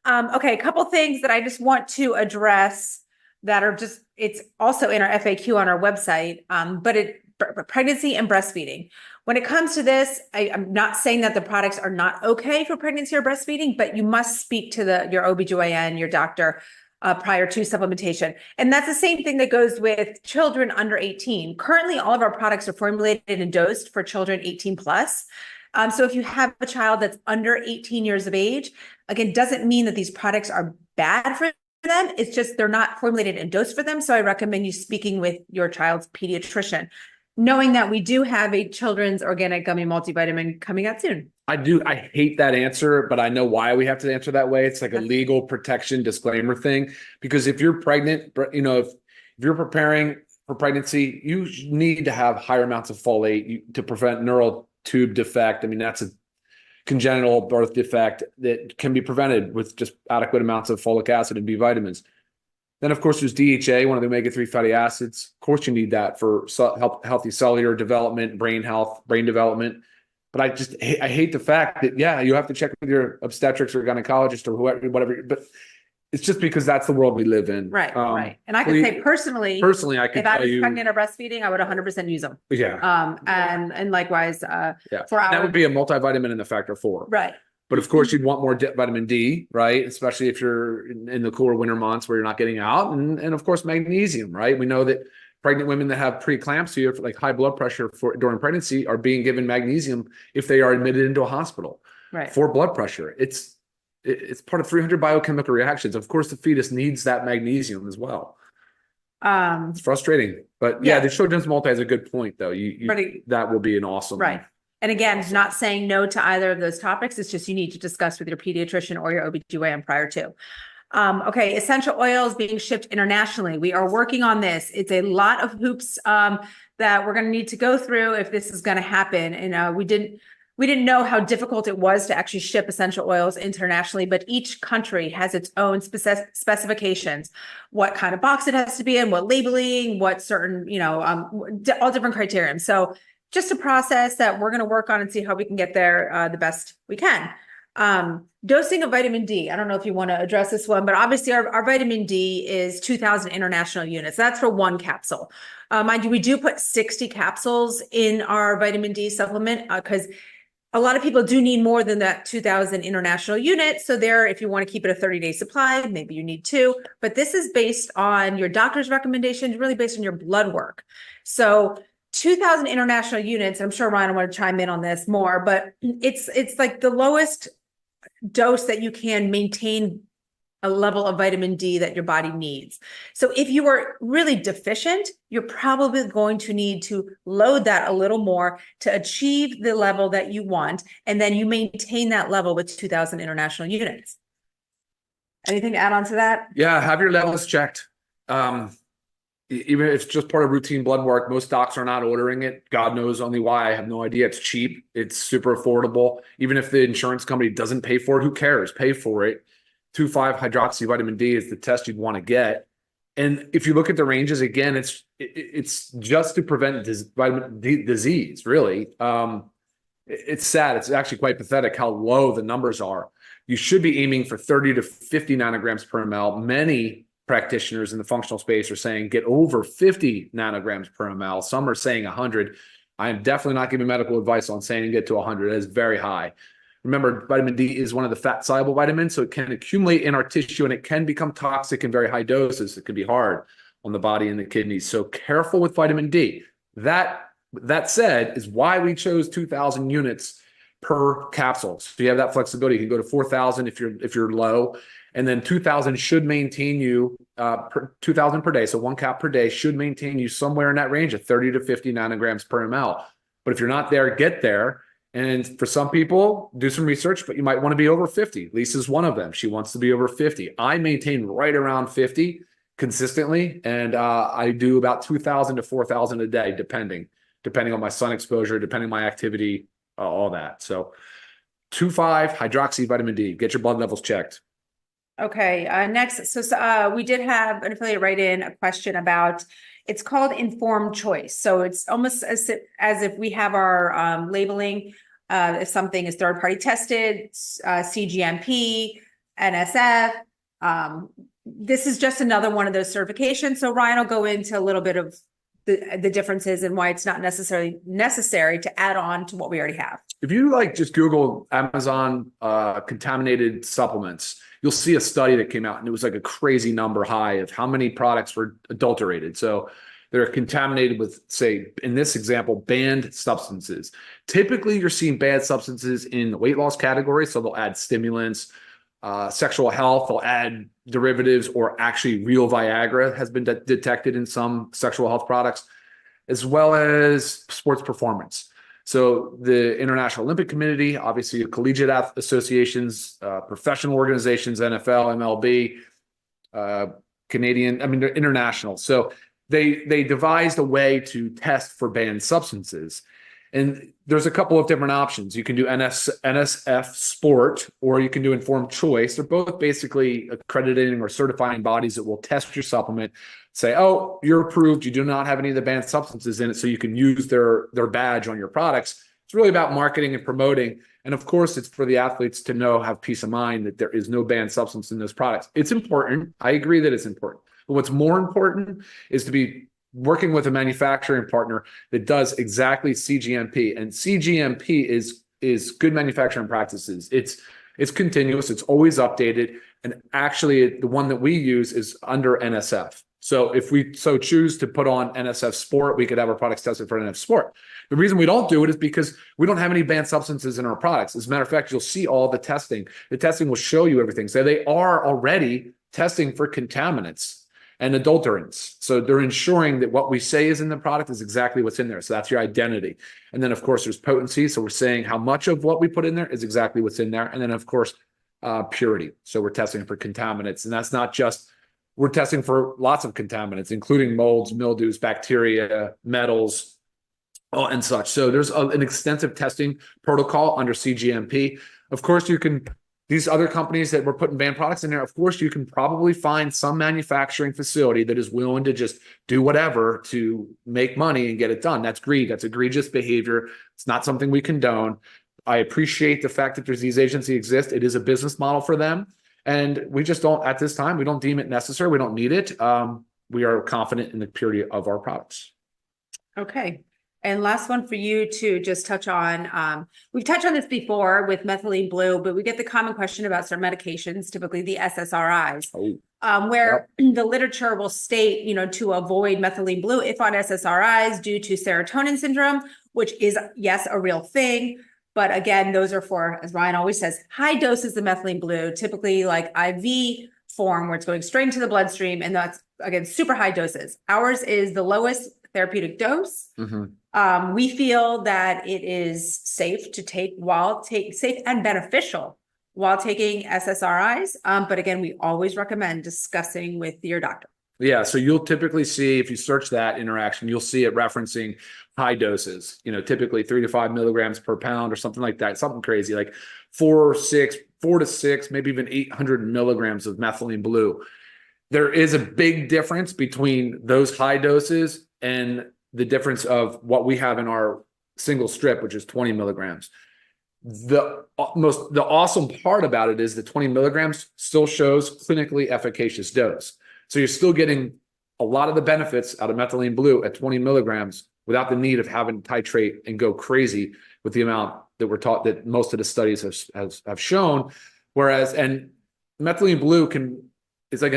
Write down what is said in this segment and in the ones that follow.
Okay, a couple things that I just want to address that are just, it's also in our FAQ on our website, pregnancy and breastfeeding. When it comes to this, I'm not saying that the products are not okay for pregnancy or breastfeeding, but you must speak to your OBGYN, your doctor, prior to supplementation. And that's the same thing that goes with children under 18. Currently, all of our products are formulated and dosed for children 18 plus. So if you have a child that's under 18 years of age, again, doesn't mean that these products are bad for them. It's just they're not formulated and dosed for them. So I recommend you speaking with your child's pediatrician, knowing that we do have a children's organic gummy multivitamin coming out soon. I hate that answer, but I know why we have to answer that way. It's like a legal protection disclaimer thing, because if you're pregnant, if you're preparing for pregnancy, you need to have higher amounts of folate to prevent neural tube defect. I mean, that's a congenital birth defect that can be prevented with just adequate amounts of folic acid and B vitamins. Then, of course, there's DHA, one of the omega-3 fatty acids. Of course, you need that for healthy cellular development, brain health, brain development. But I hate the fact that, yeah, you have to check with your obstetrics or gynecologist or whatever. But it's just because that's the world we live in. Right, right. And I can say personally, I can if I was pregnant or breastfeeding, I would 100% use them. Yeah. And likewise, that would be a multivitamin in the factor 4. Right. But of course, you'd want more vitamin D, right? Especially if you're in the cooler winter months where you're not getting out. And of course, magnesium, right? We know that pregnant women that have preeclampsia, like high blood pressure during pregnancy, are being given magnesium if they are admitted into a hospital for blood pressure. It's part of 300 biochemical reactions. Of course, the fetus needs that magnesium as well. It's frustrating, but yeah, the children's multi is a good point, though. That will be an awesome. Right. And again, not saying no to either of those topics. It's just you need to discuss with your pediatrician or your OBGYN prior to. Okay, essential oils being shipped internationally. We are working on this. It's a lot of hoops that we're going to need to go through if this is going to happen. And we didn't know how difficult it was to actually ship essential oils internationally, but each country has its own specifications, what kind of box it has to be in, what labeling, what certain, all different criteria. So just a process that we're going to work on and see how we can get there the best we can. Dosing of vitamin D. I don't know if you want to address this one, but obviously our vitamin D is 2,000 international units. That's for one capsule. Mind you, we do put 60 capsules in our vitamin D supplement because a lot of people do need more than that 2,000 international units. So if you want to keep it a 30-day supply, maybe you need 2. But this is based on your doctor's recommendations, really based on your blood work. So 2,000 international units, I'm sure Ryan will want to chime in on this more, but it's like the lowest dose that you can maintain a level of vitamin D that your body needs. So if you are really deficient, you're probably going to need to load that a little more to achieve the level that you want. And then you maintain that level with 2,000 international units. Anything to add on to that? Yeah, have your levels checked. Even if it's just part of routine blood work, most docs are not ordering it. God knows only why. I have no idea. It's cheap. It's super affordable. Even if the insurance company doesn't pay for it, who cares? Pay for it. 2,5-hydroxy vitamin D is the test you'd want to get. And if you look at the ranges, again, it's just to prevent vitamin D disease, really. It's sad. It's actually quite pathetic how low the numbers are. You should be aiming for 30 to 50 nanograms per ml. Many practitioners in the functional space are saying get over 50 nanograms per ml. Some are saying 100. I am definitely not giving medical advice on saying get to 100. That is very high. Remember, vitamin D is one of the fat-soluble vitamins, so it can accumulate in our tissue and it can become toxic in very high doses. It can be hard on the body and the kidneys. So careful with vitamin D. That said is why we chose 2,000 units per capsule. So you have that flexibility. You can go to 4,000 if you're low. And then 2,000 should maintain you 2,000 per day. So 1 cap per day should maintain you somewhere in that range of 30 to 50 nanograms per ml. But if you're not there, get there. And for some people, do some research, but you might want to be over 50. Lisa's one of them. She wants to be over 50. I maintain right around 50 consistently. And I do about 2,000 to 4,000 a day, depending on my sun exposure, depending on my activity, all that. So 2,5-hydroxy vitamin D. Get your blood levels checked. Okay, next, so we did have an affiliate write in a question about, it's called informed choice. So it's almost as if we have our labeling, if something is third-party tested, CGMP, NSF. This is just another one of those certifications. So Ryan will go into a little bit of the differences and why it's not necessarily necessary to add on to what we already have. If you just Google Amazon contaminated supplements, you'll see a study that came out and it was like a crazy number high of how many products were adulterated. So they're contaminated with, say, in this example, banned substances. Typically, you're seeing banned substances in the weight loss category. So they'll add stimulants, sexual health, they'll add derivatives, or actually real Viagra has been detected in some sexual health products, as well as sports performance. So the International Olympic Committee, obviously collegiate associations, professional organizations, NFL, MLB, Canadian, they're international. So they devised a way to test for banned substances. And there's a couple of different options. You can do NSF Sport, or you can do Informed Choice. They're both basically accrediting or certifying bodies that will test your supplement, say, oh, you're approved, you do not have any of the banned substances in it, so you can use their badge on your products. It's really about marketing and promoting. And of course, it's for the athletes to have peace of mind that there is no banned substance in those products. It's important. I agree that it's important. But what's more important is to be working with a manufacturing partner that does exactly CGMP. And CGMP is good manufacturing practices. It's continuous, it's always updated. And actually, the one that we use is under NSF. So if we so choose to put on NSF Sport, we could have our products tested for NSF Sport. The reason we don't do it is because we don't have any banned substances in our products. As a matter of fact, you'll see all the testing. The testing will show you everything. So they are already testing for contaminants and adulterants. So they're ensuring that what we say is in the product is exactly what's in there. So that's your identity. And then, of course, there's potency. So we're saying how much of what we put in there is exactly what's in there. And then, of course, purity. So we're testing for contaminants. And that's not just, we're testing for lots of contaminants, including molds, mildews, bacteria, metals, and such. So there's an extensive testing protocol under CGMP. Of course, these other companies that were putting banned products in there, of course, you can probably find some manufacturing facility that is willing to just do whatever to make money and get it done. That's greed. That's egregious behavior. It's not something we condone. I appreciate the fact that these agencies exist. It is a business model for them. And we just don't, at this time, we don't deem it necessary. We don't need it. We are confident in the purity of our products. Okay. And last one for you to just touch on. We've touched on this before with methylene blue, but we get the common question about certain medications, typically the SSRIs, where the literature will state, to avoid methylene blue if on SSRIs due to serotonin syndrome, which is, yes, a real thing. But again, those are for, as Ryan always says, high doses of methylene blue, typically like IV form where it's going straight into the bloodstream. And that's, again, super high doses. Ours is the lowest therapeutic dose. We feel that it is safe to take safe and beneficial while taking SSRIs. But again, we always recommend discussing with your doctor. Yeah. So you'll typically see, if you search that interaction, you'll see it referencing high doses, typically 3 to 5 milligrams per pound or something like that. Something crazy, like 4 to 6, maybe even 800 milligrams of methylene blue. There is a big difference between those high doses and the difference of what we have in our single strip, which is 20 milligrams. The awesome part about it is the 20 milligrams still shows clinically efficacious dose. So you're still getting a lot of the benefits out of methylene blue at 20 milligrams without the need of having to titrate and go crazy with the amount that we're taught, that most of the studies have shown. Whereas, and methylene blue it's like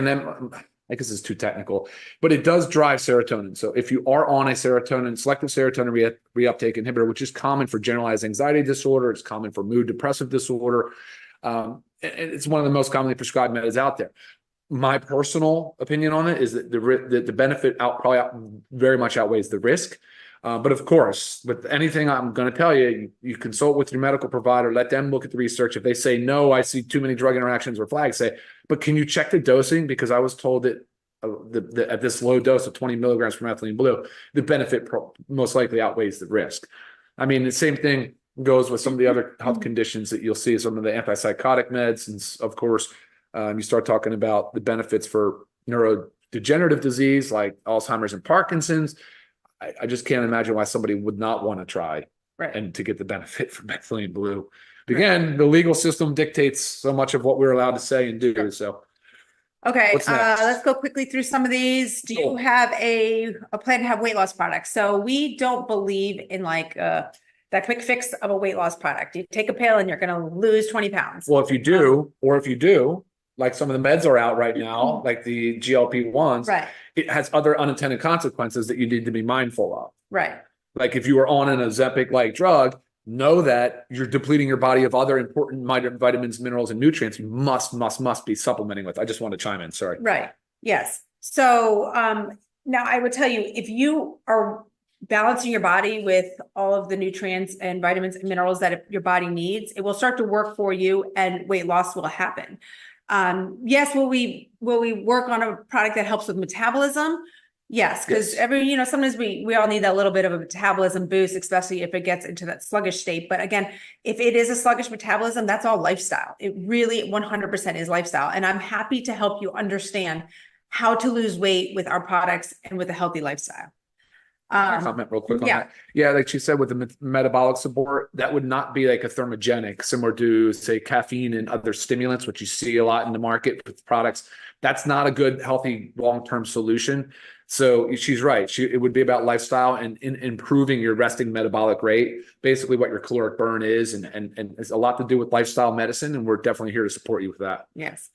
I guess it's too technical, but it does drive serotonin. So if you are on a selective serotonin reuptake inhibitor, which is common for generalized anxiety disorder, it's common for mood depressive disorder, and it's one of the most commonly prescribed meds out there. My personal opinion on it is that the benefit very much outweighs the risk. But of course, with anything I'm going to tell you, you consult with your medical provider, let them look at the research. If they say, no, I see too many drug interactions or flags, say, but can you check the dosing? Because I was told that at this low dose of 20 milligrams for methylene blue, the benefit most likely outweighs the risk. The same thing goes with some of the other health conditions that you'll see, some of the antipsychotic meds. And of course, you start talking about the benefits for neurodegenerative disease like Alzheimer's and Parkinson's. I just can't imagine why somebody would not want to try and to get the benefit from methylene blue. again, the legal system dictates so much of what we're allowed to say and do. So Okay, what's next? let's go quickly through some of these. Do you Cool. have a plan to have weight loss products? So we don't believe in like that quick fix of a weight loss product. You take a pill and you're going to lose 20 pounds. Well, if you do, or if you do, like some of the meds are out right now, like the GLP-1s, Right, it has other unintended consequences that you need to be mindful of. right. Like if you are on an Ozempic-like drug, know that you're depleting your body of other important vitamins, minerals, and nutrients you must be supplementing with. I just want to chime in. Sorry. Right. Yes. So now I would tell you, if you are balancing your body with all of the nutrients and vitamins and minerals that your body needs, it will start to work for you and weight loss will happen. Yes, will we work on a product that helps with metabolism? Yes, because Yes. sometimes we all need that little bit of a metabolism boost, especially if it gets into that sluggish state. But again, if it is a sluggish metabolism, that's all lifestyle. It really 100% is lifestyle. And I'm happy to help you understand how to lose weight with our products and with a healthy lifestyle. Comment real quick on that. Yeah, like she said, with the metabolic support, that would not be like a thermogenic, similar to say caffeine and other stimulants, which you see a lot in the market with products. That's not a good, healthy, long-term solution. So she's right. It would be about lifestyle and in improving your resting metabolic rate, basically what your caloric burn is, and it's a lot to do with lifestyle medicine. And we're definitely here to support you with that. Yes.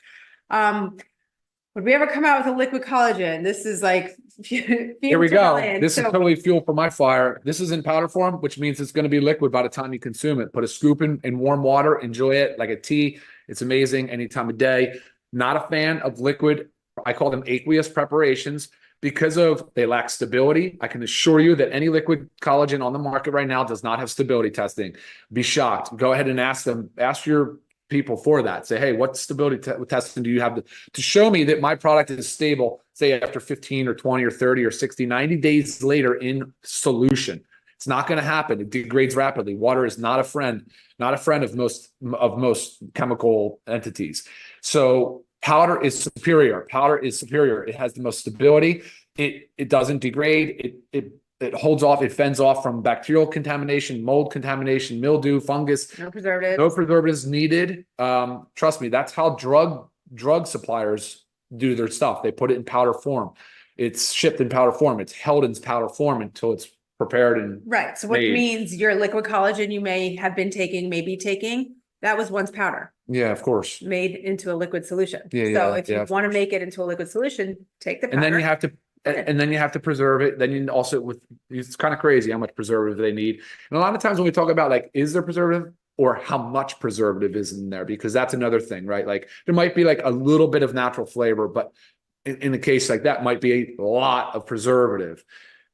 Would we ever come out with a liquid collagen? This is like here we go. This is totally fuel for my fire. This is in powder form, which means it's going to be liquid by the time you consume it. Put a scoop in warm water, enjoy it like a tea. It's amazing any time of day. Not a fan of liquid. I call them aqueous preparations because they lack stability. I can assure you that any liquid collagen on the market right now does not have stability testing. Be shocked. Go ahead and ask your people for that. Say, hey, what stability testing do you have to show me that my product is stable, say after 15 or 20 or 30 or 60, 90 days later in solution. It's not going to happen. It degrades rapidly. Water is not a friend of most chemical entities. So powder is superior. It has the most stability. It doesn't degrade. It holds off, it fends off from bacterial contamination, mold contamination, mildew, fungus. No preservatives. No preservatives needed. Trust me, that's how drug suppliers do their stuff. They put it in powder form. It's shipped in powder form. It's held in powder form until it's prepared and right. So what means your liquid collagen you may be taking, that was once powder. Yeah, of course. Made into a liquid solution. Yeah, so if you want to make it into a liquid solution, take the powder. And then you have to preserve it. Then you also it's kind of crazy how much preservative they need. And a lot of times when we talk about like, is there preservative or how much preservative is in there? Because that's another thing, right? Like there might be like a little bit of natural flavor, but in a case like that might be a lot of preservative.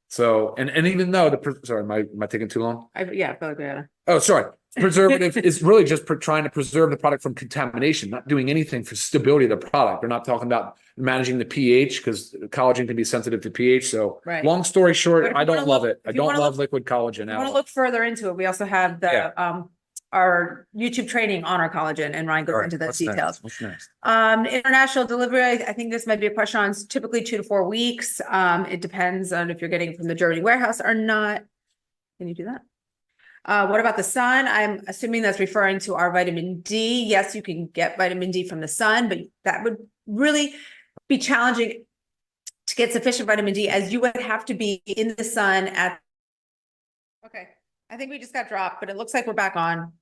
So, and even though sorry, am I taking too long? Yeah, I feel like we gotta. Oh, sorry. Preservative is really just trying to preserve the product from contamination, not doing anything for stability of the product. We're not talking about managing the pH because collagen can be sensitive to pH. So long story short, I don't love it. I don't love liquid collagen. I want to look further into it. We also have our YouTube training on our collagen, and Ryan goes into those details. What's next? International delivery. I think this might be a question on typically 2 to 4 weeks. It depends on if you're getting it from the Germany warehouse or not. Can you do that? What about the sun? I'm assuming that's referring to our vitamin D. Yes, you can get vitamin D from the sun, but that would really be challenging to get sufficient vitamin D, as you would have to be in the sun at. Okay, I think we just got dropped, but it looks like we're back on.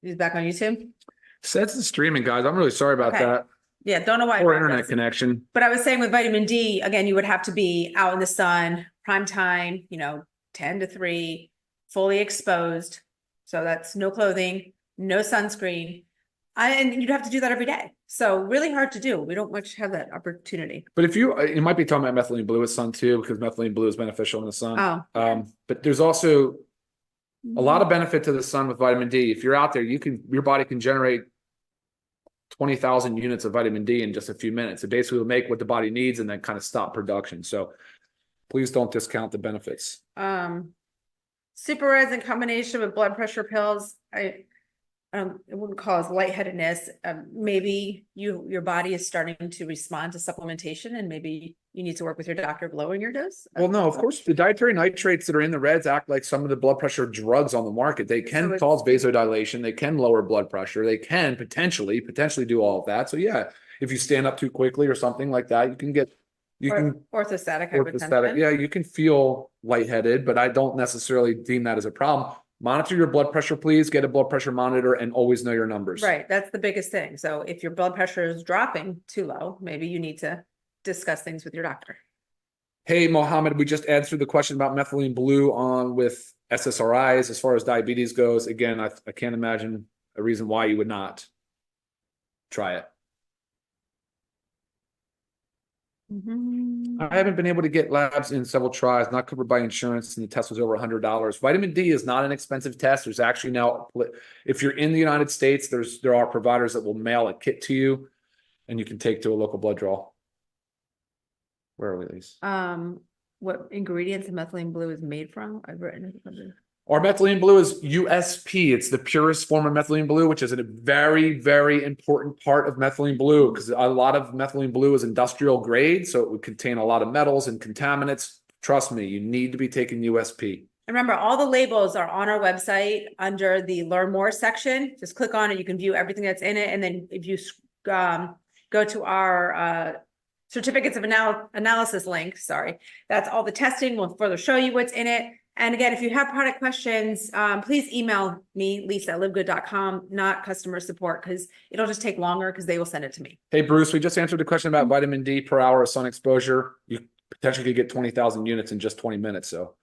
He's back on YouTube. That's the streaming, guys. I'm really sorry about that. Yeah, don't know why. Poor internet connection. But I was saying with vitamin D, again, you would have to be out in the sun, prime time, 10 to 3, fully exposed. So that's no clothing, no sunscreen. And you'd have to do that every day. So really hard to do. We don't much have that opportunity. But if you might be talking about methylene blue with sun too, because methylene blue is beneficial in the sun. But there's also a lot of benefit to the sun with vitamin D. If you're out there, your body can generate 20,000 units of vitamin D in just a few minutes. It basically will make what the body needs and then kind of stop production. So please don't discount the benefits. Super Reds in combination with blood pressure pills. it wouldn't cause lightheadedness. Maybe your body is starting to respond to supplementation, and maybe you need to work with your doctor of lowering your dose. Well, no, of course, the dietary nitrates that are in the reds act like some of the blood pressure drugs on the market. They can So cause vasodilation. They can lower blood pressure. They can potentially do all of that. So yeah, if you stand up too quickly or something like that, you can Orthostatic orthostatic. hypotension. Yeah, you can feel lightheaded, but I don't necessarily deem that as a problem. Monitor your blood pressure, please. Get a blood pressure monitor and always know your numbers. Right, that's the biggest thing. So if your blood pressure is dropping too low, maybe you need to discuss things with your doctor. Hey, Mohammed, we just answered the question about methylene blue on with SSRIs as far as diabetes goes. Again, I can't imagine a reason why you would not try it. I haven't been able to get labs in several tries, not covered by insurance, and the test was over $100. Vitamin D is not an expensive test. There's actually now, if you're in the United States, there are providers that will mail a kit to you, and you can take to a local blood draw. Where are we, Lise? What ingredients methylene blue is made from? I've written it. Our methylene blue is USP. It's the purest form of methylene blue, which is a very, very important part of methylene blue because a lot of methylene blue is industrial grade, so it would contain a lot of metals and contaminants. Trust me, you need to be taking USP. Remember, all the labels are on our website under the Learn More section. Just click on it. You can view everything that's in it. And then if you go to our certificates of analysis link, sorry, that's all the testing. We'll further show you what's in it. And again, if you have product questions, please email me, Lisa at livegood.com, not customer support, because it'll just take longer because they will send it to me. Hey, Bruce, we just answered the question about vitamin D per hour of sun exposure. You potentially could get 20,000 units in just 20 minutes. So,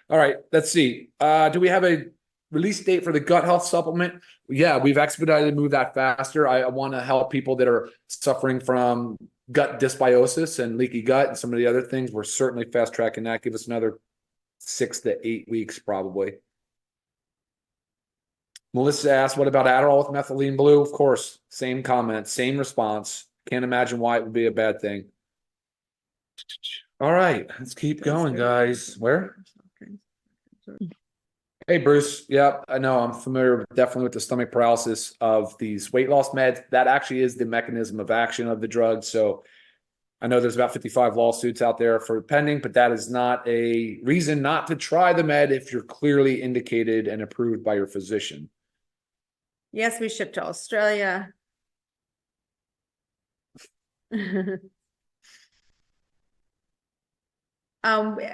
all right, let's see. Do we have a release date for the gut health supplement? Yeah, we've expedited to move that faster. I want to help people that are suffering from gut dysbiosis and leaky gut and some of the other things. We're certainly fast tracking that. Give us another 6 to 8 weeks, probably. Melissa asked, what about Adderall with methylene blue? Of course, same comment, same response. Can't imagine why it would be a bad thing. All right, let's keep going, guys. Where? Hey, Bruce. Yeah, I know. I'm familiar definitely with the stomach paralysis of these weight loss meds. That actually is the mechanism of action of the drug. So I know there's about 55 lawsuits out there for pending, but that is not a reason not to try the med if you're clearly indicated and approved by your physician. Yes, we ship to Australia.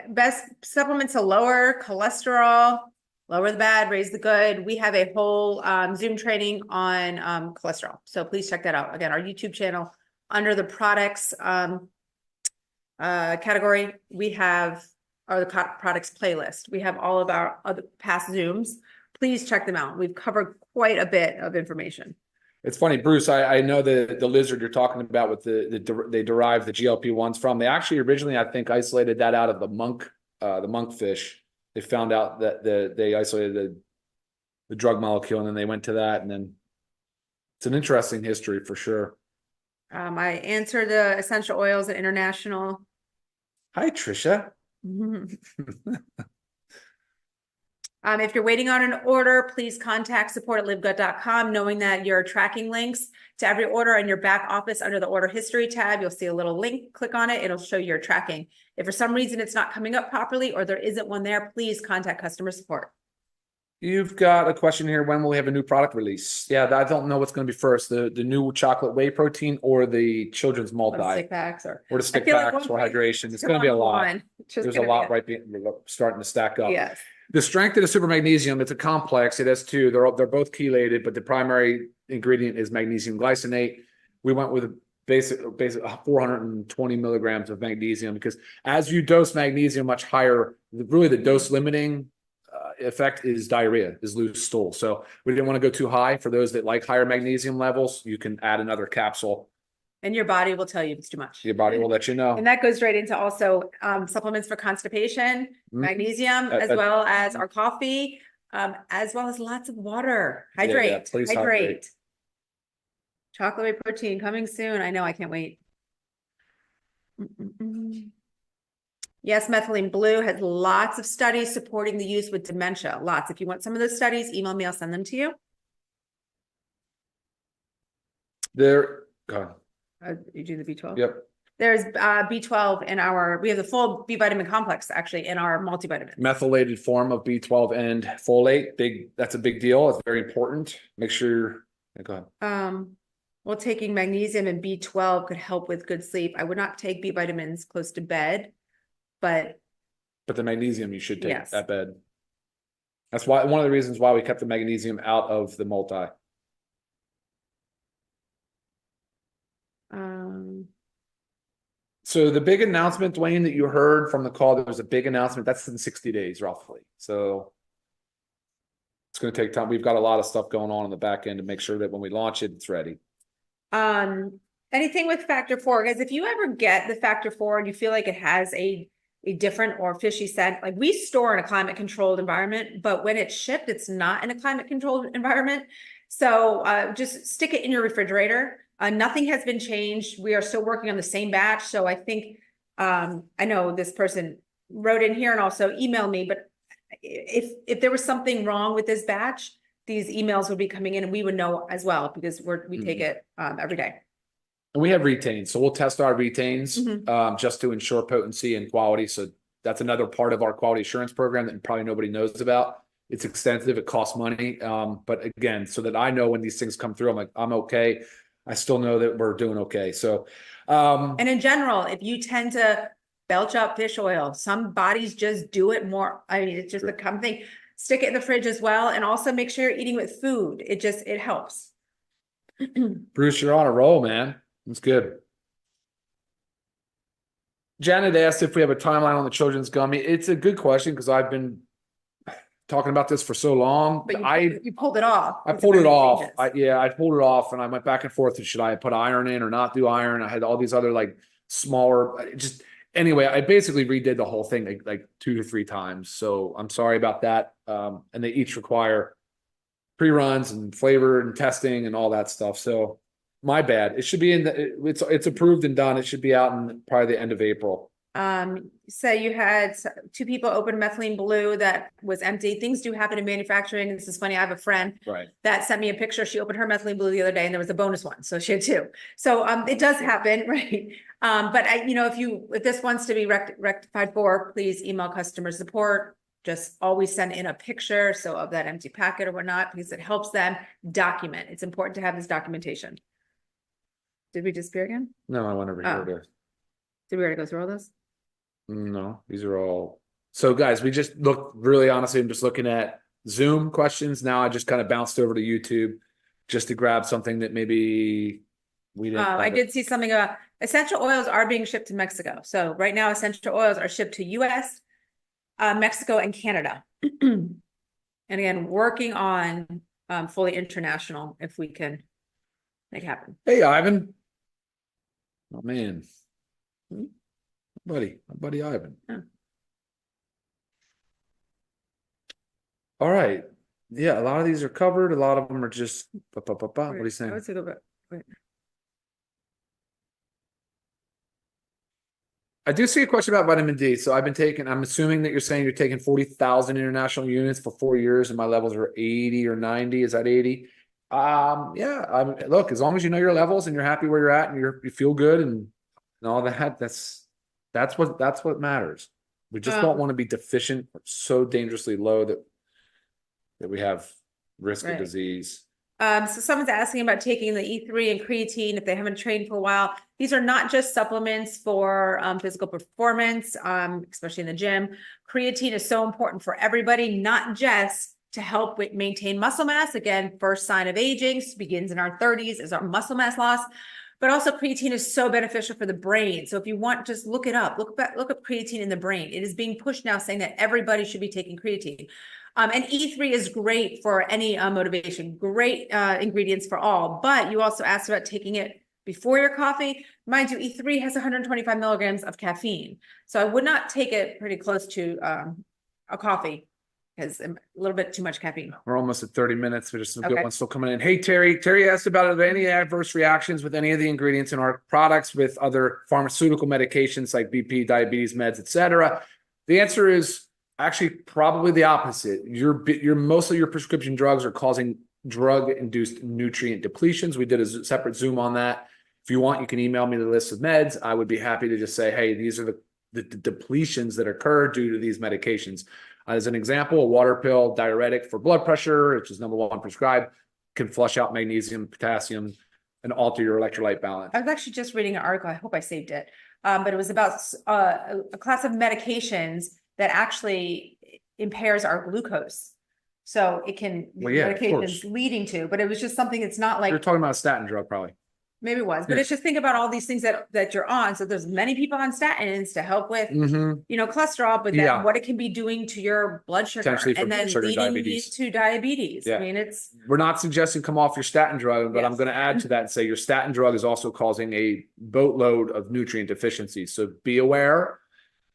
Best supplements to lower cholesterol, lower the bad, raise the good. We have a whole Zoom training on cholesterol. So please check that out. Again, our YouTube channel under the products category, we have the products playlist. We have all of our other past Zooms. Please check them out. We've covered quite a bit of information. It's funny, Bruce, I know the lizard you're talking about with they derive the GLP-1s from. They actually originally, I think, isolated that out of the monkfish. They found out that they isolated the drug molecule, and then they went to that, and then it's an interesting history for sure. I answered the essential oils at international. Hi, Trisha. If you're waiting on an order, please contact support@livegood.com, knowing that your tracking links to every order in your back office under the order history tab. You'll see a little link, click on it. It'll show your tracking. If for some reason it's not coming up properly or there isn't one there, please contact customer support. You've got a question here. When will we have a new product release? Yeah, I don't know what's going to be first, the new chocolate whey protein or the children's malt diet. Stick packs or the stick packs for hydration. It's going to be a lot. There's a lot starting to stack up. Yes. The strength of the super magnesium, it's a complex. It has two. They're both chelated, but the primary ingredient is magnesium glycinate. We went with a basic 420 milligrams of magnesium because as you dose magnesium much higher, really the dose limiting effect is diarrhea, is loose stool. So we didn't want to go too high. For those that like higher magnesium levels, you can add another capsule. And your body will tell you if it's too much. Your body will let you know. And that goes right into also supplements for constipation, magnesium, as well as our coffee, as well as lots of water. Hydrate. Please hydrate. Chocolate whey protein coming soon. I know, I can't wait. Yes, methylene blue has lots of studies supporting the use with dementia. Lots. If you want some of those studies, email me. I'll send them to you. There, go ahead. You do the B12? Yep. There's B12 in we have the full B vitamin complex actually in our multivitamins. Methylated form of B12 and folate. That's a big deal. It's very important. Make sure, go ahead. Well, taking magnesium and B12 could help with good sleep. I would not take B vitamins close to bed, but the magnesium you should take yes. at bed. That's why one of the reasons why we kept the magnesium out of the multi. So the big announcement, Dwayne, that you heard from the call, there was a big announcement. That's in 60 days, roughly. So it's going to take time. We've got a lot of stuff going on the back end to make sure that when we launch it, it's ready. Anything with factor 4, guys, if you ever get the factor 4 and you feel like it has a different or fishy scent, like we store in a climate controlled environment, but when it's shipped, it's not in a climate controlled environment. So just stick it in your refrigerator. Nothing has been changed. We are still working on the same batch. So I think, I know this person wrote in here and also emailed me, but if there was something wrong with this batch, these emails would be coming in and we would know as well, because we take it every day. And we have retains. So we'll test our retains just to ensure potency and quality. So that's another part of our quality assurance program that probably nobody knows about. It's extensive. It costs money. But again, so that I know when these things come through, I'm like, I'm okay. I still know that we're doing okay. So, and in general, if you tend to belch out fish oil, some bodies just do it more. I mean, it's just a common thing. Stick it in the fridge as well. And also make sure you're eating with food. It helps. Bruce, you're on a roll, man. That's good. Janet asked if we have a timeline on the children's gummy. It's a good question because I've been talking about this for so long. But you pulled it off. I pulled it off. I pulled it off and I went back and forth. Should I put iron in or not do iron? I had all these other like smaller, anyway, I basically redid the whole thing like 2 to 3 times. So I'm sorry about that. And they each require pre-runs and flavor and testing and all that stuff. So my bad. It should be it's approved and done. It should be out in probably the end of April. So you had 2 people open methylene blue that was empty. Things do happen in manufacturing. This is funny. I have a friend that sent me a picture. She opened her methylene blue the other day and there was a bonus one. So she had 2. So it does happen, right? But if this wants to be rectified for, please email customer support. Just always send in a picture of that empty packet or whatnot, because it helps them document. It's important to have this documentation. Did we disappear again? No, I went over here. Did we already go through all this? No, these are all. So guys, we just really honestly, I'm just looking at Zoom questions. Now I just kind of bounced over to YouTube just to grab something that maybe we didn't. I did see something about essential oils are being shipped to Mexico. So right now essential oils are shipped to US, Mexico and Canada. And again, working on fully international if we can make it happen. Hey, Ivan. Oh man. My buddy Ivan. Oh. All right. Yeah, a lot of these are covered. A lot of them are just what are you saying? I would say go back. Wait. I do see a question about vitamin D. So I'm assuming that you're saying you're taking 40,000 international units for 4 years and my levels are 80 or 90. Is that 80? Yeah. Look, as long as you know your levels and you're happy where you're at and you feel good and all that, that's what matters. We just don't want to be deficient or so dangerously low that we have risk of disease. So someone's asking about taking the E3 and creatine if they haven't trained for a while. These are not just supplements for physical performance, especially in the gym. Creatine is so important for everybody, not just to help with maintain muscle mass. Again, first sign of aging begins in our 30s is our muscle mass loss. But also creatine is so beneficial for the brain. So if you want, just look it up. Look up creatine in the brain. It is being pushed now saying that everybody should be taking creatine. And E3 is great for any motivation, great ingredients for all. But you also asked about taking it before your coffee. Mind you, E3 has 125 milligrams of caffeine. So I would not take it pretty close to a coffee. Because a little bit too much caffeine. We're almost at 30 minutes. There's some good ones still coming in. Hey, Terry. Terry asked about are there any adverse reactions with any of the ingredients in our products with other pharmaceutical medications like BP, diabetes meds, etc. The answer is actually probably the opposite. Most of your prescription drugs are causing drug-induced nutrient depletions. We did a separate Zoom on that. If you want, you can email me the list of meds. I would be happy to just say, hey, these are the depletions that occur due to these medications. As an example, a water pill diuretic for blood pressure, which is #1 prescribed, can flush out magnesium, potassium, and alter your electrolyte balance. I was actually just reading an article. I hope I saved it. But it was about a class of medications that actually impairs our glucose. So it can, Well, yeah, of course. medications leading to, but it was just something that's not You're like, talking about a statin drug, probably. maybe it was, but Yeah. it's just think about all these things that you're on. So there's many people on statins to help with, Mm-hmm. cholesterol, but then Yeah. what it can be doing to your blood sugar Potentially for and then sugar leading you diabetes. to diabetes. Yeah. I mean, it's, We're not suggesting come off your statin drug, but I'm Yes. going to add to that and say your statin drug is also causing a boatload of nutrient deficiencies. So be aware,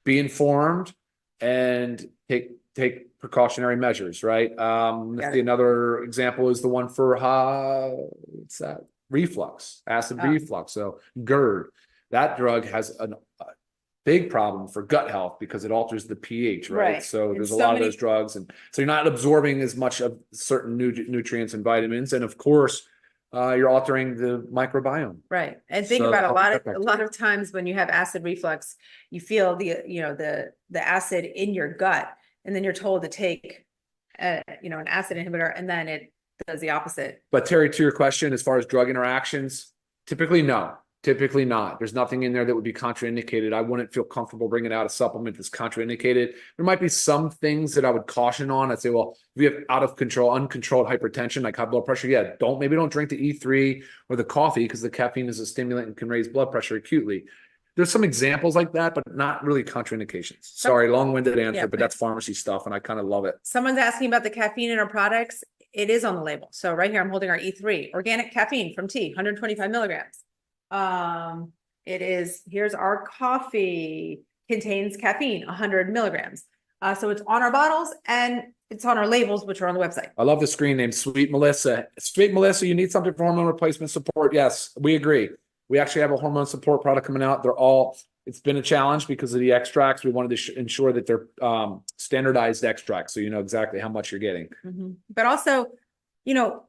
be informed, and take precautionary measures, right? Let's Got see, it. another example is the one for what's that? Reflux, acid Oh. reflux. So GERD, that drug has a big problem for gut health because it alters the pH, right? Right. So And there's a so lot of many- those drugs, and so you're not absorbing as much of certain nutrients and vitamins, and of course, you're altering the microbiome. right. And think So about a help lot protect. of times when you have acid reflux, you feel the acid in your gut, and then you're told to take an acid inhibitor, and then it does the opposite. But Terry, to your question, as far as drug interactions, typically no. Typically not. There's nothing in there that would be contraindicated. I wouldn't feel comfortable bringing out a supplement that's contraindicated. There might be some things that I would caution on. I'd say, well, if you have out of control, uncontrolled hypertension, like high blood pressure, yeah, don't drink the E3 or the coffee because the caffeine is a stimulant and can raise blood pressure acutely. There's some examples like that, but not really contraindications. Sorry, long-winded answer, Yeah. but that's pharmacy stuff, and I kind of love it. Someone's asking about the caffeine in our products. It is on the label. So right here, I'm holding our E3, organic caffeine from tea, 125 milligrams. Here's our coffee, contains caffeine, 100 milligrams. So it's on our bottles and it's on our labels, which are on the website. I love the screen name, Sweet Melissa. Sweet Melissa, you need something for hormone replacement support? Yes, we agree. We actually have a hormone support product coming out. It's been a challenge because of the extracts. We wanted to ensure that they're standardized extracts, so you know exactly how much you're getting. But also,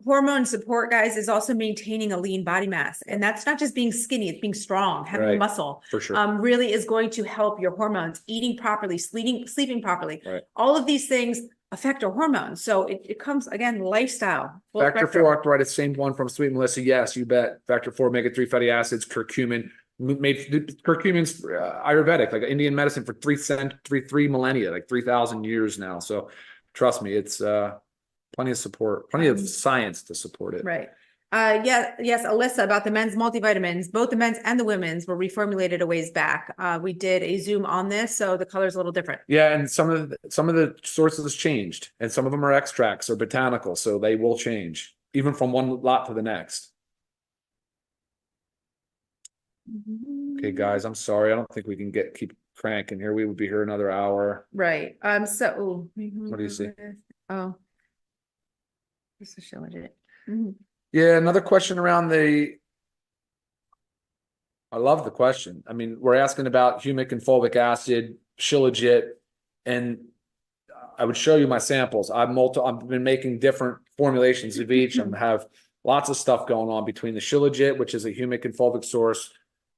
hormone support, guys, is also maintaining a lean body mass. And that's not just being skinny, it's being strong, having Right. muscle. For sure. Really is going to help your hormones, eating properly, sleeping properly. Right. All of these things affect our hormones. So it comes, again, lifestyle. full Factor spectrum. 4 arthritis, same one from Sweet Melissa. Yes, you bet. Factor 4 omega-3 fatty acids, curcumin. Curcumin's Ayurvedic, like Indian medicine for three millennia, like 3,000 years now. So trust me, it's plenty of support, plenty of science to support it. Right. Yes, Alyssa, about the men's multivitamins, both the men's and the women's were reformulated a ways back. We did a Zoom on this, so the color's a little different. Yeah, and some of the sources changed, and some of them are extracts or botanical, so they will change even from one lot to the next. Okay, guys, I'm sorry. I don't think we can keep cranking here. We would be here another hour. Right. What do you see? Oh. This is showing it. Yeah, another question around I love the question. I mean, we're asking about humic and fulvic acid, Shilajit, and I would show you my samples. I've been making different formulations of each. I have lots of stuff going on between the Shilajit, which is a humic and fulvic source,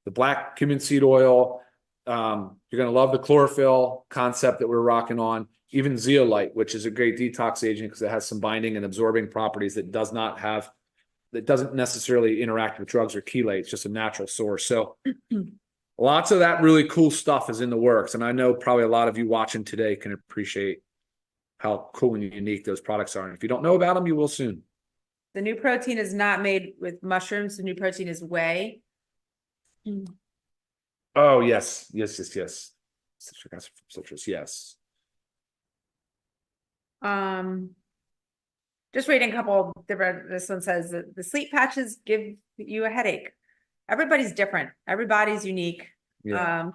the black cumin seed oil. You're going to love the chlorophyll concept that we're rocking on. Even zeolite, which is a great detox agent because it has some binding and absorbing properties that doesn't necessarily interact with drugs or chelate. It's just a natural source. So lots of that really cool stuff is in the works. And I know probably a lot of you watching today can appreciate how cool and unique those products are. And if you don't know about them, you will soon. The new protein is not made with mushrooms. The new protein is whey. Oh, yes. Citric acid from citrus, yes. Just reading a couple different, this one says that the sleep patches give you a headache. Everybody's different. Everybody's unique. Yeah.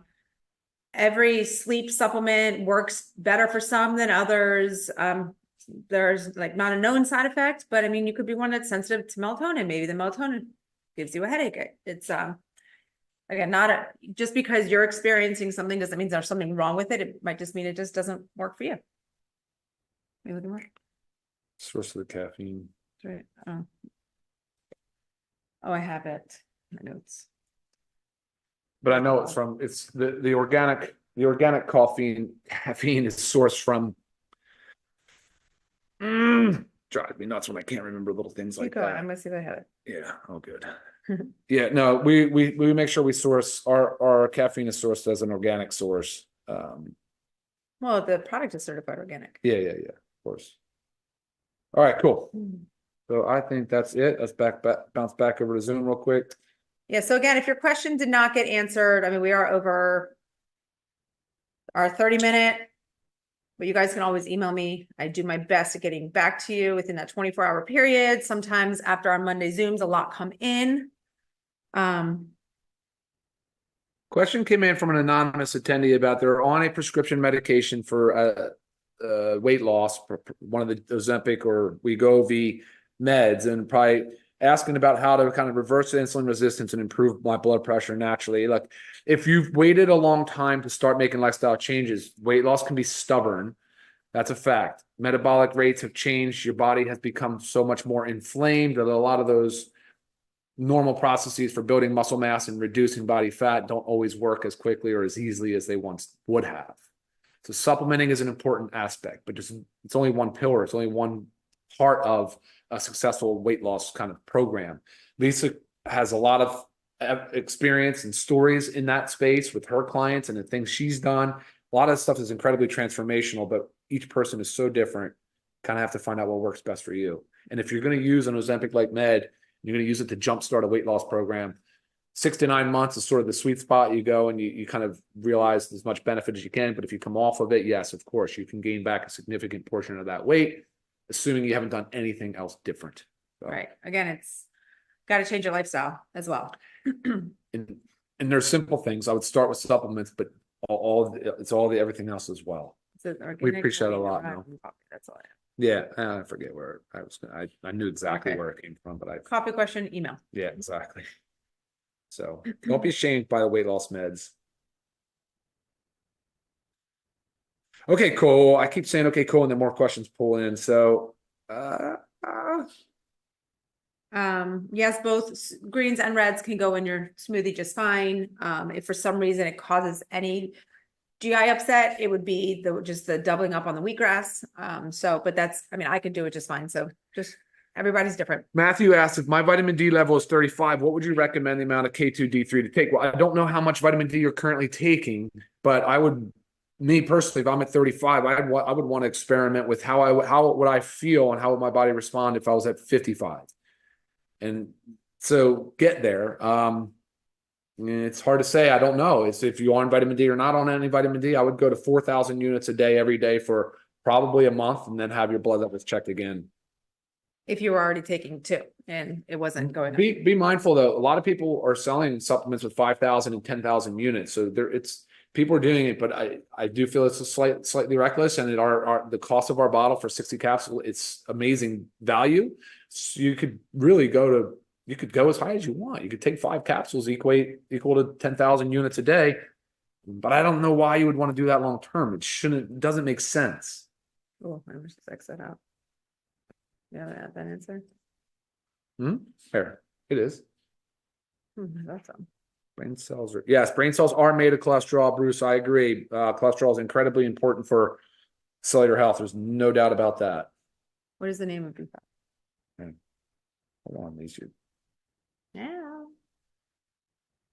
Every sleep supplement works better for some than others. There's like not a known side effect, but I mean, you could be one that's sensitive to melatonin. Maybe the melatonin gives you a headache. It's, again, just because you're experiencing something doesn't mean there's something wrong with it. It might just mean it just doesn't work for you. Maybe it can work. Source of the caffeine. Right. Oh, I have it. My notes. But I know it's the organic caffeine is sourced from drives me nuts when I can't remember little things Keep like going. that. I'm gonna see if I have it. Yeah, oh good. Yeah, no, we make sure we source our caffeine is sourced as an organic source. Well, the product is certified organic. Yeah, of course. All right, cool. So I think that's it. Let's bounce back over to Zoom real quick. Yeah, so again, if your question did not get answered, I mean, we are over our 30-minute, but you guys can always email me. I do my best at getting back to you within that 24-hour period. Sometimes after our Monday Zooms, a lot come in. Question came in from an anonymous attendee about they're on a prescription medication for weight loss, one of the Ozempic or Wegovy meds, and probably asking about how to kind of reverse insulin resistance and improve my blood pressure naturally. Like, if you've waited a long time to start making lifestyle changes, weight loss can be stubborn. That's a fact. Metabolic rates have changed. Your body has become so much more inflamed that a lot of those normal processes for building muscle mass and reducing body fat don't always work as quickly or as easily as they once would have. So supplementing is an important aspect, but just it's only one pillar. It's only one part of a successful weight loss kind of program. Lisa has a lot of experience and stories in that space with her clients and the things she's done. A lot of stuff is incredibly transformational, but each person is so different. Kind of have to find out what works best for you. And if you're going to use an Ozempic-like med, you're going to use it to jumpstart a weight loss program. 6 to 9 months is sort of the sweet spot. You go and you kind of realize as much benefit as you can. But if you come off of it, yes, of course, you can gain back a significant portion of that weight, assuming you haven't done anything else different. So, Right. Again, it's got to change your lifestyle as well. and there's simple things. I would start with supplements, but it's all the everything else as well. We appreciate it a lot now. That's all I have. Yeah, I forget where I was. I knew exactly where it came from, but Copy question, email. Yeah, exactly. So don't be shamed by the weight loss meds. Okay, cool. I keep saying okay, cool, and then more questions pull in. So yes, both greens and reds can go in your smoothie just fine. If for some reason it causes any GI upset, it would be just the doubling up on the wheatgrass. But that's, I mean, I could do it just fine. So just everybody's different. Matthew asked, if my vitamin D level is 35, what would you recommend the amount of K2D3 to take? Well, I don't know how much vitamin D you're currently taking, but me personally, if I'm at 35, I would want to experiment with how would I feel and how would my body respond if I was at 55. And so get there. It's hard to say. I don't know. It's if you're on vitamin D or not on any vitamin D. I would go to 4,000 units a day every day for probably a month, and then have your blood levels checked again. If you were already taking 2 and it wasn't going up. Be mindful though. A lot of people are selling supplements with 5,000 and 10,000 units. So people are doing it, but I do feel it's a slightly reckless, and the cost of our bottle for 60 capsules, it's amazing value. So you could really go as high as you want. You could take 5 capsules equal to 10,000 units a day, but I don't know why you would want to do that long term. It doesn't make sense. Oh, I wish to X that out. Yeah, that answer. Fair. It is. That's Brain cells are made of cholesterol, Bruce. I agree. Cholesterol is incredibly important for cellular health. There's no doubt about that. What is the name of your Hold on, these are Yeah.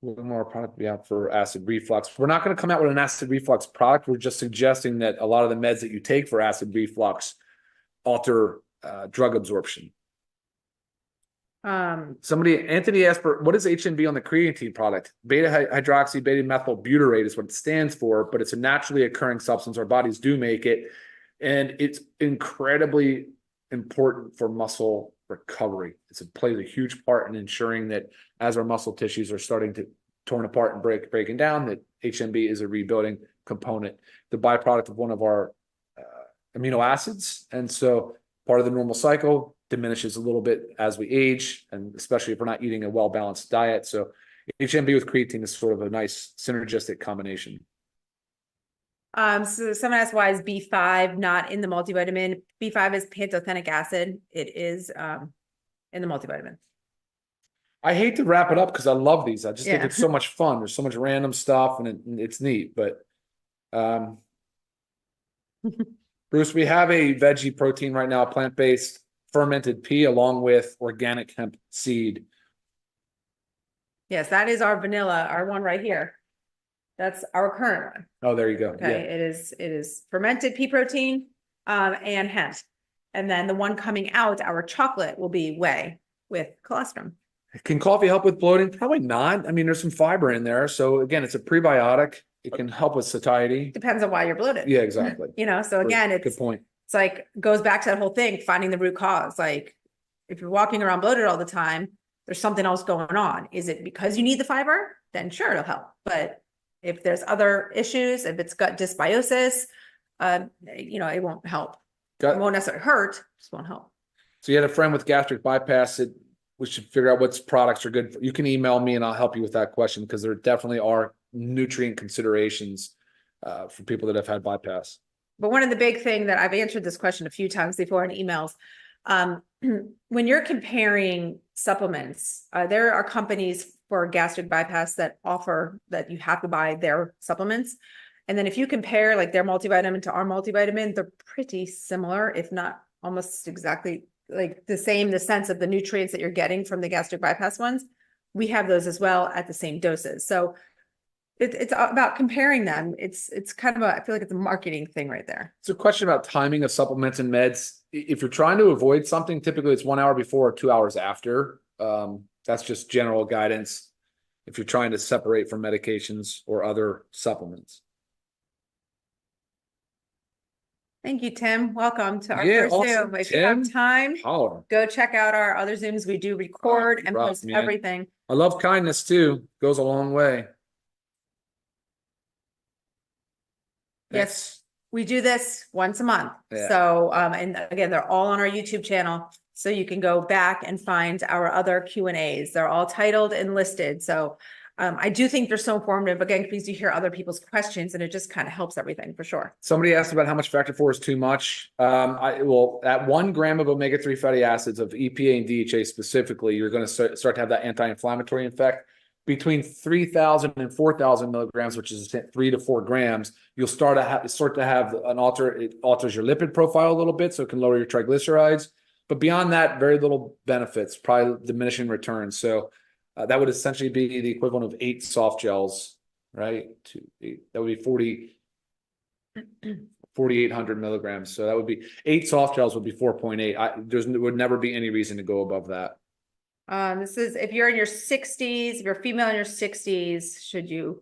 a little more product be out for acid reflux. We're not going to come out with an acid reflux product. We're just suggesting that a lot of the meds that you take for acid reflux alter drug absorption. Anthony asked for what is HNB on the creatine product? Beta hydroxy beta methyl butyrate is what it stands for, but it's a naturally occurring substance. Our bodies do make it, and it's incredibly important for muscle recovery. It plays a huge part in ensuring that as our muscle tissues are starting to torn apart and breaking down, that HNB is a rebuilding component, the byproduct of one of our amino acids, and so part of the normal cycle diminishes a little bit as we age, and especially if we're not eating a well-balanced diet. So HNB with creatine is sort of a nice synergistic combination. So someone asked why is B5 not in the multivitamin? B5 is pantothenic acid. It is in the multivitamin. I hate to wrap it up because I love these. I just think Yeah. it's so much fun. There's so much random stuff and it's neat. But Bruce, we have a veggie protein right now, plant-based fermented pea along with organic hemp seed. Yes, that is our vanilla, our one right here. That's our current one. Oh, there you go. Okay, Yeah. it is fermented pea protein and hemp. And then the one coming out, our chocolate, will be whey with colostrum. Can coffee help with bloating? Probably not. I mean, there's some fiber in there. So again, it's a prebiotic. It can help with satiety. Depends on why you're bloated. Yeah, exactly. You know, so again, Good point. It's like goes back to that whole thing, finding the root cause. Like if you're walking around bloated all the time, there's something else going on. Is it because you need the fiber? Then sure, it'll help. But if there's other issues, if it's gut dysbiosis, you know, it won't help. It won't necessarily hurt, just won't help. So you had a friend with gastric bypass that we should figure out which products are good. You can email me and I'll help you with that question because there definitely are nutrient considerations for people that have had bypass. But one of the big thing that I've answered this question a few times before in emails, when you're comparing supplements, there are companies for gastric bypass that offer that you have to buy their supplements. And then if you compare like their multivitamin to our multivitamin, they're pretty similar, if not almost exactly like the same, the sense of the nutrients that you're getting from the gastric bypass ones. We have those as well at the same doses. So it's about comparing them. It's kind of I feel like it's a marketing thing right there. It's a question about timing of supplements and meds. If you're trying to avoid something, typically it's 1 hour before or 2 hours after. That's just general guidance. If you're trying to separate from medications or other supplements. Thank you, Tim. Welcome to our first awesome. Zoom. If you have time, go check out our other Zooms. We do record and post everything. I love kindness too. Goes a long way. Yes, we do this once a month. Yeah. So, and again, they're all on our YouTube channel. So you can go back and find our other Q&As. They're all titled and listed. So I do think they're so informative, again, because you hear other people's questions and it just kind of helps everything for sure. Somebody asked about how much factor 4 is too much. Well, at 1 gram of omega-3 fatty acids of EPA and DHA specifically, you're going to start to have that anti-inflammatory effect. Between 3,000 and 4,000 milligrams, which is 3 to 4 grams, you'll start to have an it alters your lipid profile a little bit, so it can lower your triglycerides. But beyond that, very little benefits, probably diminishing returns. So that would essentially be the equivalent of 8 soft gels, right? That would be 4,800 milligrams. So that would be 8 soft gels would be 4.8. There would never be any reason to go above that. This is if you're in your 60s, if you're female in your 60s, should you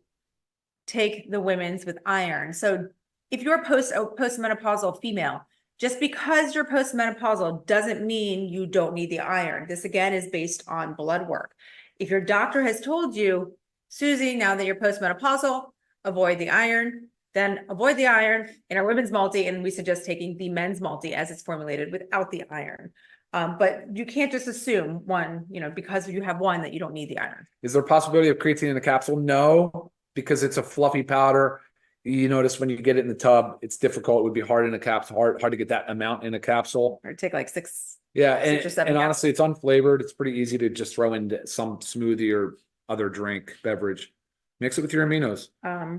take the women's with iron? So if you're postmenopausal female, just because you're postmenopausal doesn't mean you don't need the iron. This again is based on blood work. If your doctor has told you, Susie, now that you're postmenopausal, avoid the iron, then avoid the iron in our women's multi, and we suggest taking the men's multi as it's formulated without the iron. But you can't just assume one, because you have one that you don't need the iron. Is there a possibility of creatine in the capsule? No, because it's a fluffy powder. You notice when you get it in the tub, it's difficult. It would be hard in a capsule, hard to get that amount in a capsule. Or take like 6. Yeah, or 7 and honestly, it's unflavored. It's pretty easy to just throw in some smoothie or other beverage. Mix it with your aminos.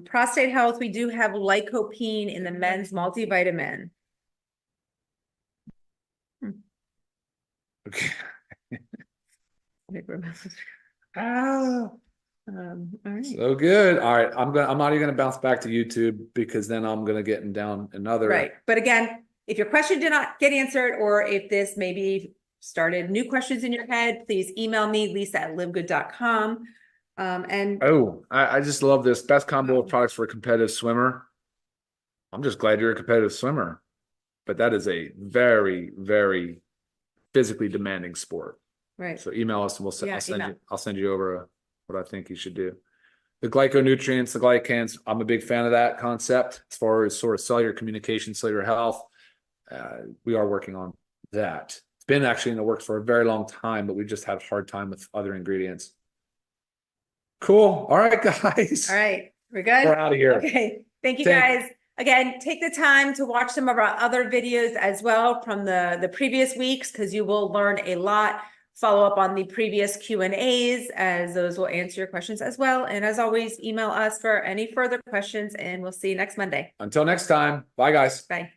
Prostate health, we do have lycopene in the men's multivitamin. Okay. All right. So good. All right. I'm not even gonna bounce back to YouTube because then I'm gonna get down another. Right. But again, if your question did not get answered, or if this maybe started new questions in your head, please email me, lisa@livegood.com. I just love this. Best combo of products for a competitive swimmer. I'm just glad you're a competitive swimmer, but that is a very, very physically demanding sport. Right. So email us and I'll send you over what I think you should do. The glyconutrients, the glycans, I'm a big fan of that concept as far as sort of cellular communication, cellular health. We are working on that. It's been actually in the works for a very long time, but we just had a hard time with other ingredients. Cool. All right, guys. All right. We're good. We're out of here. Okay. Thank you, guys. Again, take the time to watch some of our other videos as well from the previous weeks, because you will learn a lot. Follow up on the previous Q&As, as those will answer your questions as well. And as always, email us for any further questions, and we'll see you next Monday. Until next time. Bye, guys. Bye.